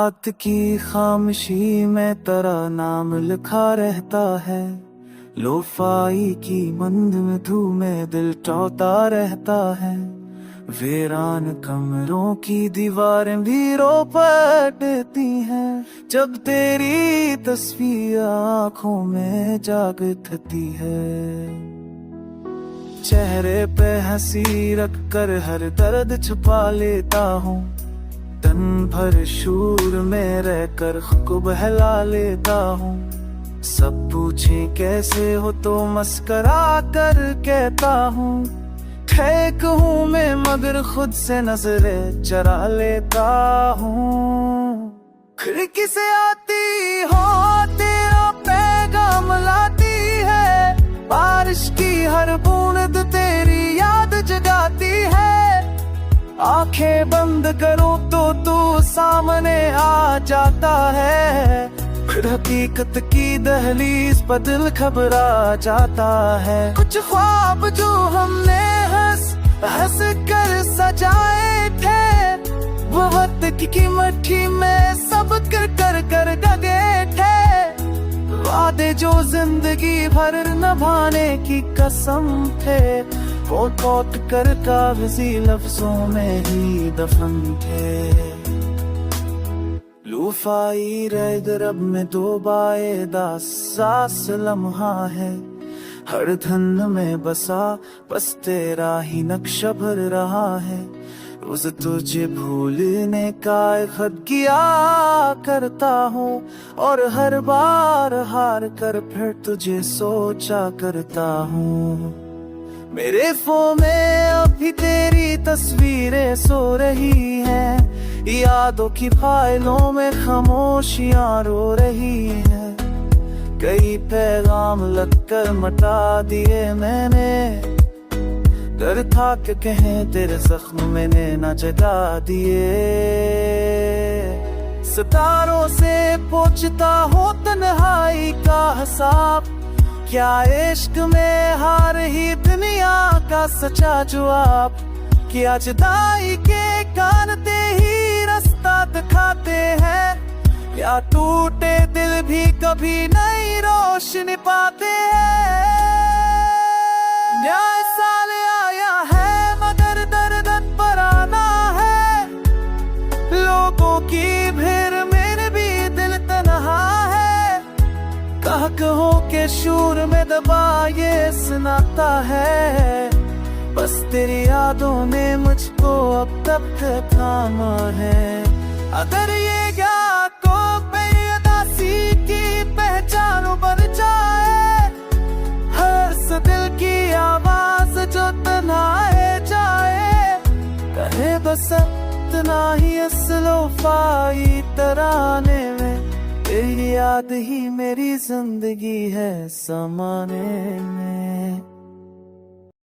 रात की खामोशी में तेरा नाम लिखा रहता है। लोफाई की मंद में धूम में दिल टूटा रहता है। वीरान कमरों की दीवारें भी रो पड़ती हैं जब तेरी तस्वीर आंखों में जागती है। चेहरे पे हंसी रख कर हर दर्द छुपा लेता हूँ। दिन भर शूर में रहकर खुद को बहला लेता हूँ। सब पूछे कैसे हो तो मस्करा कर कहता हूँ ठीक हूँ मैं, मगर खुद से नजरें चरा लेता हूँ। खिड़की से आती हो तेरा पैगाम लाती है। बारिश की हर बूंद तेरी याद जगाती है। आंखें बंद करो तो तू सामने आ जाता है। फिर हकीकत की दहलीज पर दिल घबरा जाता है। कुछ ख्वाब जो हमने हंस हंस कर सजाए थे, वो वक्त की मट्टी में सब कर डगे थे। वादे जो जिंदगी भर निभाने की कसम थे, वो टूट कर कागजी लफ्जों में ही दफन थे। लूफाई रैद रब में दो बाएदा सास लम्हा है। हर धन में बसा बस तेरा ही नक्शा भर रहा है। रोज तुझे भूलने का खत किया करता हूँ, और हर बार हार कर फिर तुझे सोचा करता हूँ। मेरे फोन में अभी तेरी तस्वीरें सो रही हैं। यादों की फाइलों में खामोशियां रो रही है। कई पैगाम लगकर मिटा दिए मैंने, डर था कि कहें तेरे जख्म मैंने न जगा दिए। सितारों से पूछता हो तन्हाई का हिसाब, क्या इश्क में हार ही दुनिया का सच्चा जवाब। क्या जुदाई के कानते ही रास्ता दिखाते हैं, या टूटे दिल भी कभी नई रोशनी पाते हैं। न्याय साल आया है मगर दर्द पर आना है। लोगों की भीड़ मेरे भी दिल तन्हा है। कहो के शूर में दबा ये सुनाता है। बस तेरी यादों ने मुझको अब तक थामा है। अगर ये क्या को बेअदासी की पहचान बन जाए, हर दिल की आवाज जो तन्हाए जाए, कहे बस इतना ही असलोफाई तराने में। तेरी याद ही मेरी जिंदगी है समाने में।